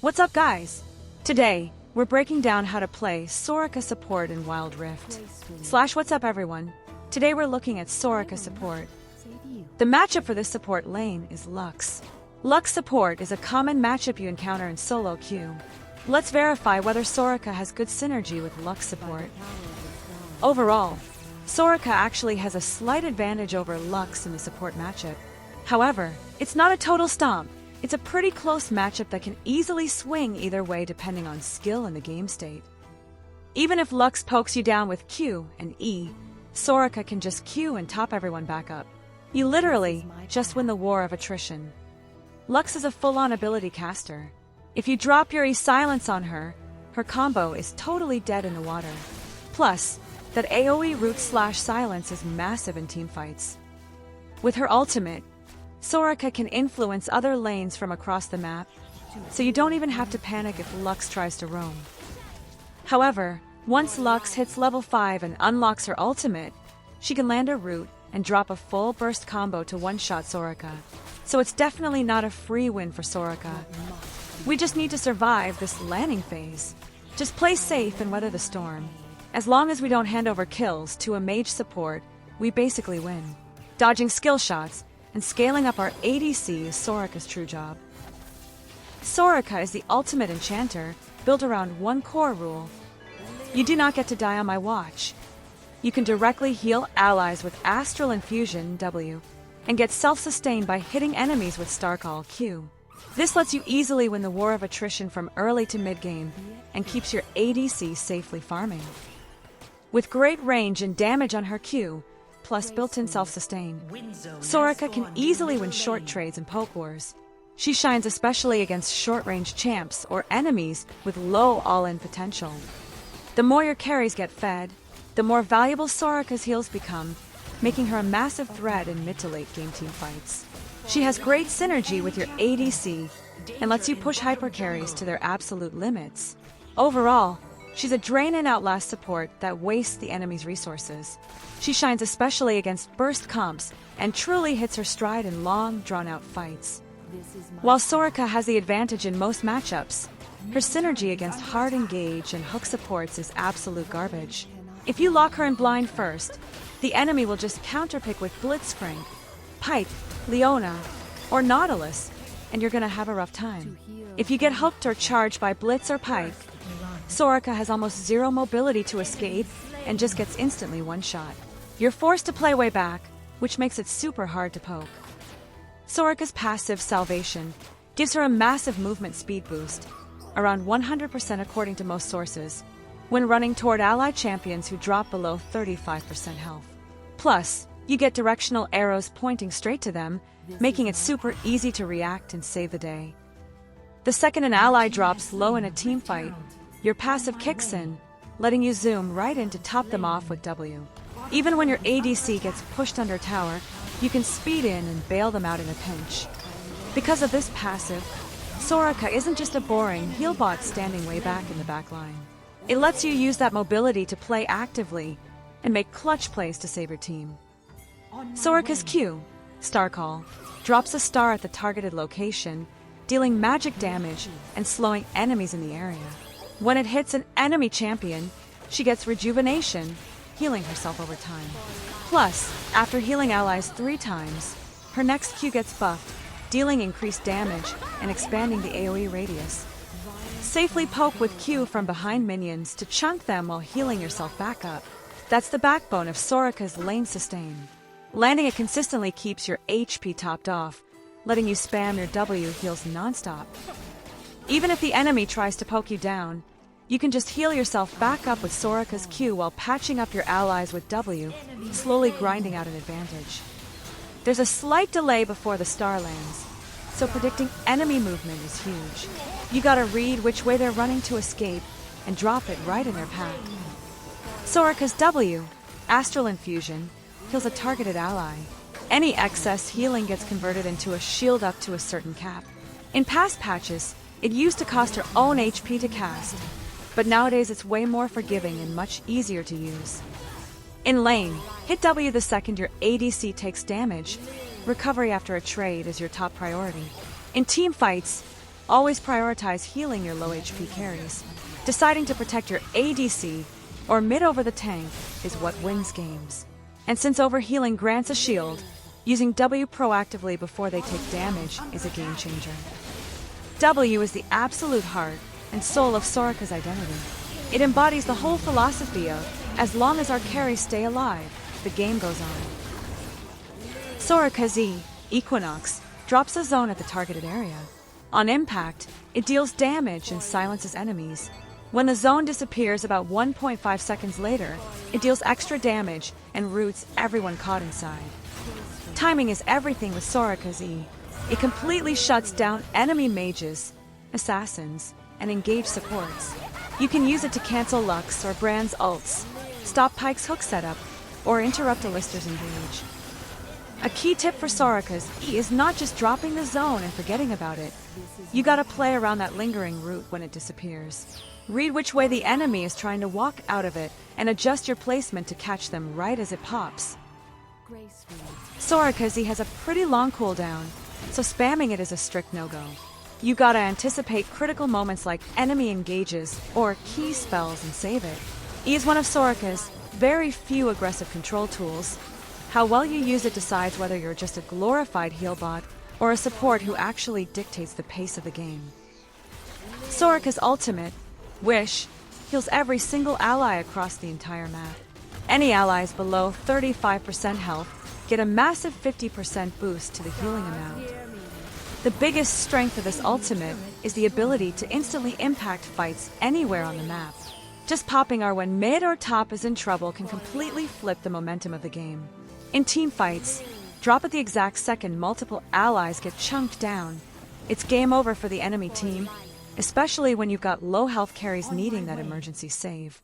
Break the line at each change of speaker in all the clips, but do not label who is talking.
What's up, guys? Today, we're breaking down how to play Soraka support in Wild Rift. What's up, everyone? Today we're looking at Soraka support. The matchup for this support lane is Lux. Lux support is a common matchup you encounter in solo queue. Let's verify whether Soraka has good synergy with Lux support. Overall, Soraka actually has a slight advantage over Lux in the support matchup. However, it's not a total stomp. It's a pretty close matchup that can easily swing either way depending on skill and the game state. Even if Lux pokes you down with Q and E, Soraka can just Q and top everyone back up. You literally just win the war of attrition. Lux is a full-on ability caster. If you drop your E-Silence on her, her combo is totally dead in the water. Plus, that AoE root/silence is massive in teamfights. With her ultimate, Soraka can influence other lanes from across the map, so you don't even have to panic if Lux tries to roam. However, once Lux hits level 5 and unlocks her ultimate, she can land a root and drop a full burst combo to one-shot Soraka. So it's definitely not a free win for Soraka. We just need to survive this landing phase. Just play safe and weather the storm. As long as we don't hand over kills to a mage support, we basically win. Dodging skill shots and scaling up our ADC is Soraka's true job. Soraka is the ultimate enchanter, built around one core rule. You do not get to die on my watch. You can directly heal allies with Astral Infusion W, and get self-sustained by hitting enemies with Starcall Q. This lets you easily win the war of attrition from early to mid-game, and keeps your ADC safely farming. With great range and damage on her Q, plus built-in self-sustain, Soraka can easily win short trades and poke wars. She shines especially against short-range champs or enemies with low all-in potential. The more your carries get fed, the more valuable Soraka's heals become, making her a massive threat in mid to late game team fights. She has great synergy with your ADC and lets you push hyper carries to their absolute limits. Overall, she's a drain and outlast support that wastes the enemy's resources. She shines especially against burst comps and truly hits her stride in long, drawn-out fights. While Soraka has the advantage in most matchups, her synergy against hard engage and hook supports is absolute garbage. If you lock her in blind first, the enemy will just counterpick with Blitzcrank, Pipe, Leona, or Nautilus, and you're gonna have a rough time. If you get hooked or charged by Blitz or Pipe, Soraka has almost zero mobility to escape and just gets instantly one-shot. You're forced to play way back, which makes it super hard to poke. Soraka's passive Salvation gives her a massive movement speed boost, around 100% according to most sources, when running toward ally champions who drop below 35% health. Plus, you get directional arrows pointing straight to them, making it super easy to react and save the day. The second an ally drops low in a team fight, your passive kicks in, letting you zoom right in to top them off with W. Even when your ADC gets pushed under tower, you can speed in and bail them out in a pinch. Because of this passive, Soraka isn't just a boring heal bot standing way back in the back line. It lets you use that mobility to play actively and make clutch plays to save your team. Soraka's Q, Starcall, drops a star at the targeted location, dealing magic damage and slowing enemies in the area. When it hits an enemy champion, she gets rejuvenation, healing herself over time. Plus, after healing allies 3 times, her next Q gets buffed, dealing increased damage and expanding the AoE radius. Safely poke with Q from behind minions to chunk them while healing yourself back up. That's the backbone of Soraka's lane sustain. Landing it consistently keeps your HP topped off, letting you spam your W heals non-stop. Even if the enemy tries to poke you down, you can just heal yourself back up with Soraka's Q while patching up your allies with W, slowly grinding out an advantage. There's a slight delay before the star lands, so predicting enemy movement is huge. You gotta read which way they're running to escape and drop it right in their path. Soraka's W, Astral Infusion, heals a targeted ally. Any excess healing gets converted into a shield up to a certain cap. In past patches, it used to cost her own HP to cast, but nowadays it's way more forgiving and much easier to use. In lane, hit W the second your ADC takes damage. Recovery after a trade is your top priority. In team fights, always prioritize healing your low HP carries. Deciding to protect your ADC or mid over the tank is what wins games. And since overhealing grants a shield, using W proactively before they take damage is a game changer. W is the absolute heart and soul of Soraka's identity. It embodies the whole philosophy of, as long as our carries stay alive, the game goes on. Soraka's E, Equinox, drops a zone at the targeted area. On impact, it deals damage and silences enemies. When the zone disappears about 1.5 seconds later, it deals extra damage and roots everyone caught inside. Timing is everything with Soraka's E. It completely shuts down enemy mages, assassins, and engaged supports. You can use it to cancel Lux or Brand's ults, stop Pyke's hook setup, or interrupt a Lister's engage. A key tip for Soraka's E is not just dropping the zone and forgetting about it. You gotta play around that lingering route when it disappears. Read which way the enemy is trying to walk out of it and adjust your placement to catch them right as it pops. Soraka's E has a pretty long cooldown, so spamming it is a strict no-go. You gotta anticipate critical moments like enemy engages or key spells and save it. E is one of Soraka's very few aggressive control tools. How well you use it decides whether you're just a glorified heal bot or a support who actually dictates the pace of the game. Soraka's ultimate, Wish, heals every single ally across the entire map. Any allies below 35% health get a massive 50% boost to the healing amount. The biggest strength of this ultimate is the ability to instantly impact fights anywhere on the map. Just popping R when mid or top is in trouble can completely flip the momentum of the game. In team fights, drop at the exact second multiple allies get chunked down. It's game over for the enemy team, especially when you've got low health carries needing that emergency save.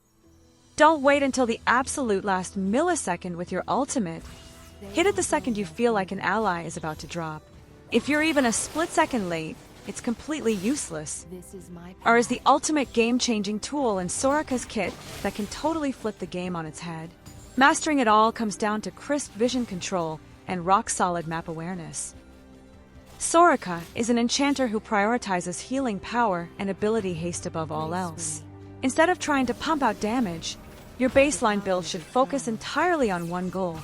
Don't wait until the absolute last millisecond with your ultimate. Hit it the second you feel like an ally is about to drop. If you're even a split second late, it's completely useless. R is the ultimate game-changing tool in Soraka's kit that can totally flip the game on its head. Mastering it all comes down to crisp vision control and rock-solid map awareness. Soraka is an enchanter who prioritizes healing power and ability haste above all else. Instead of trying to pump out damage, your baseline build should focus entirely on one goal: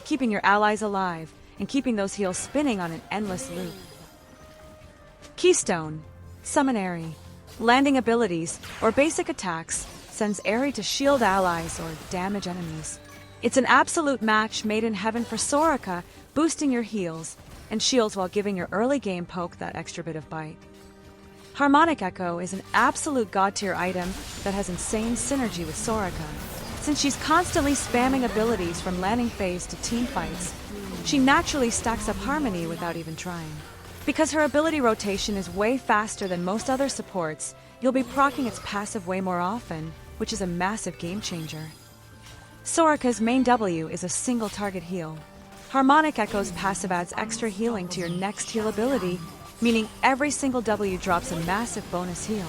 keeping your allies alive and keeping those heals spinning on an endless loop. Keystone, Summon Airy. Landing abilities or basic attacks sends Airy to shield allies or damage enemies. It's an absolute match made in heaven for Soraka, boosting your heals and shields while giving your early game poke that extra bit of bite. Harmonic Echo is an absolute god-tier item that has insane synergy with Soraka. Since she's constantly spamming abilities from landing phase to team fights, she naturally stacks up Harmony without even trying. Because her ability rotation is way faster than most other supports, you'll be proccing its passive way more often, which is a massive game changer. Soraka's main W is a single target heal. Harmonic Echo's passive adds extra healing to your next heal ability, meaning every single W drops a massive bonus heal.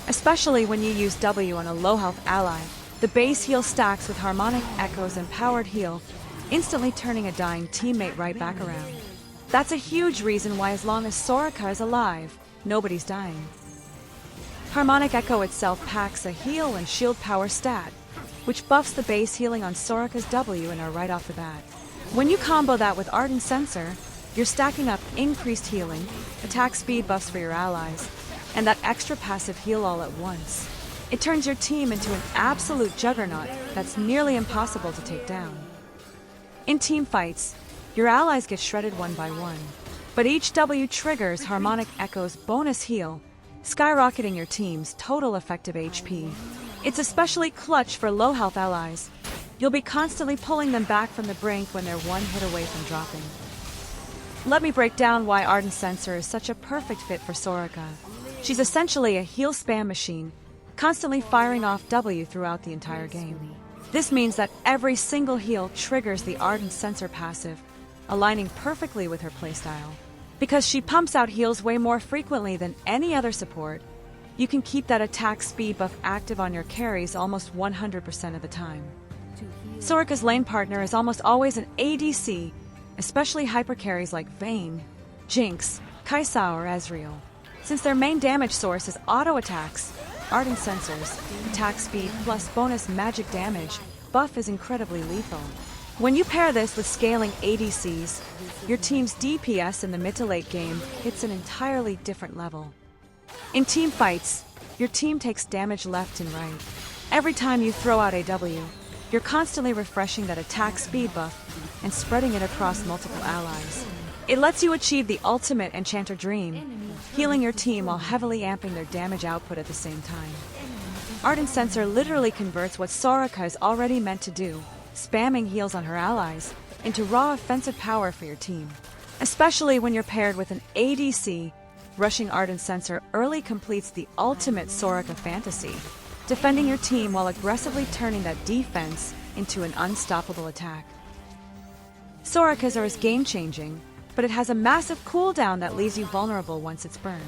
Especially when you use W on a low health ally, the base heal stacks with Harmonic Echo's empowered heal, instantly turning a dying teammate right back around. That's a huge reason why as long as Soraka is alive, nobody's dying. Harmonic Echo itself packs a heal and shield power stat, which buffs the base healing on Soraka's W and R right off the bat. When you combo that with Ardent Censer, you're stacking up increased healing, attack speed buffs for your allies, and that extra passive heal all at once. It turns your team into an absolute juggernaut that's nearly impossible to take down. In team fights, your allies get shredded one by one, but each W triggers Harmonic Echo's bonus heal, skyrocketing your team's total effective HP. It's especially clutch for low health allies. You'll be constantly pulling them back from the brink when they're one hit away from dropping. Let me break down why Ardent Censer is such a perfect fit for Soraka. She's essentially a heal spam machine, constantly firing off W throughout the entire game. This means that every single heal triggers the Ardent Censer passive, aligning perfectly with her playstyle. Because she pumps out heals way more frequently than any other support, you can keep that attack speed buff active on your carries almost 100% of the time. Soraka's lane partner is almost always an ADC, especially hyper carries like Vayne, Jinx, Kai'Sa or Ezreal. Since their main damage source is auto attacks, Ardent Censer's attack speed plus bonus magic damage buff is incredibly lethal. When you pair this with scaling ADCs, your team's DPS in the mid to late game hits an entirely different level. In team fights, your team takes damage left and right. Every time you throw out a W, you're constantly refreshing that attack speed buff and spreading it across multiple allies. It lets you achieve the ultimate enchanter dream, healing your team while heavily amping their damage output at the same time. Ardent Censer literally converts what Soraka is already meant to do, spamming heals on her allies, into raw offensive power for your team. Especially when you're paired with an ADC, rushing Ardent Censer early completes the ultimate Soraka fantasy, defending your team while aggressively turning that defense into an unstoppable attack. Sorakas are as game-changing, but it has a massive cooldown that leaves you vulnerable once it's burned.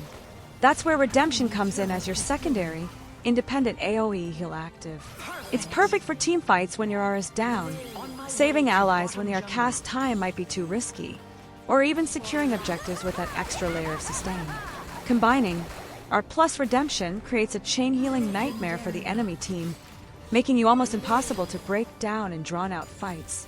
That's where Redemption comes in as your secondary, independent AoE heal active. It's perfect for team fights when your R is down, saving allies when their cast time might be too risky, or even securing objectives with that extra layer of sustain. Combining, R plus Redemption creates a chain healing nightmare for the enemy team, making you almost impossible to break down in drawn-out fights.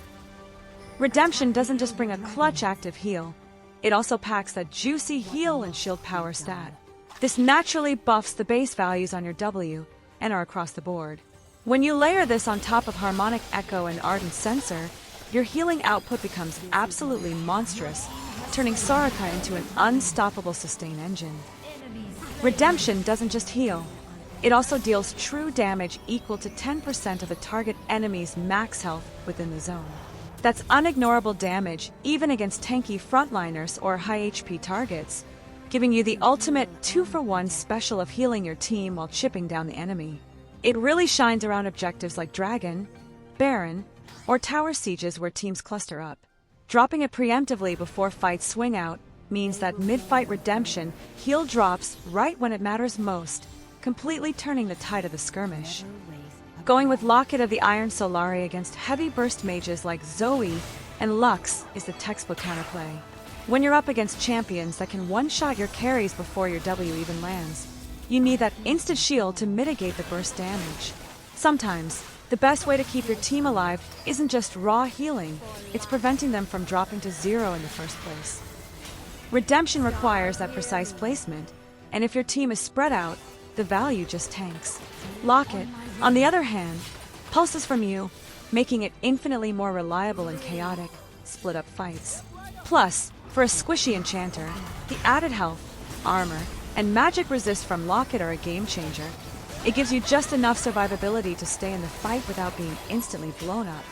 Redemption doesn't just bring a clutch active heal, it also packs that juicy heal and shield power stat. This naturally buffs the base values on your W and R across the board. When you layer this on top of Harmonic Echo and Ardent Censer, your healing output becomes absolutely monstrous, turning Soraka into an unstoppable sustain engine. Redemption doesn't just heal, it also deals true damage equal to 10% of a target enemy's max health within the zone. That's unignorable damage even against tanky frontliners or high HP targets, giving you the ultimate 2-for-1 special of healing your team while chipping down the enemy. It really shines around objectives like Dragon, Baron, or tower sieges where teams cluster up. Dropping it preemptively before fights swing out means that mid-fight Redemption heal drops right when it matters most, completely turning the tide of the skirmish. Going with Locket of the Iron Solari against heavy burst mages like Zoe and Lux is the textbook counterplay. When you're up against champions that can one-shot your carries before your W even lands, you need that instant shield to mitigate the burst damage. Sometimes, the best way to keep your team alive isn't just raw healing, it's preventing them from dropping to 0 in the first place. Redemption requires that precise placement, and if your team is spread out, the value just tanks. Locket, on the other hand, pulses from you, making it infinitely more reliable in chaotic, split-up fights. Plus, for a squishy enchanter, the added health, armor, and magic resist from Locket are a game-changer. It gives you just enough survivability to stay in the fight without being instantly blown up.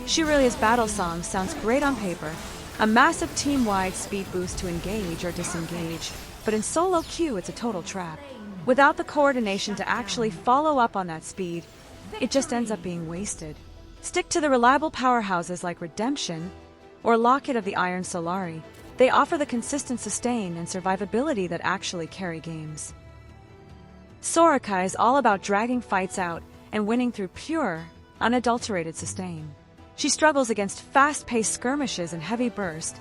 Shurilia's battle song sounds great on paper, a massive team-wide speed boost to engage or disengage, but in solo queue it's a total trap. Without the coordination to actually follow up on that speed, it just ends up being wasted. Stick to the reliable powerhouses like Redemption or Locket of the Iron Solari. They offer the consistent sustain and survivability that actually carry games. Soraka is all about dragging fights out and winning through pure, unadulterated sustain. She struggles against fast-paced skirmishes and heavy burst,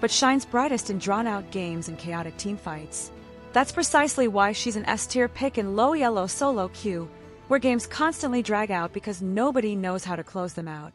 but shines brightest in drawn-out games and chaotic teamfights. That's precisely why she's an S-tier pick in low-elo solo queue, where games constantly drag out because nobody knows how to close them out.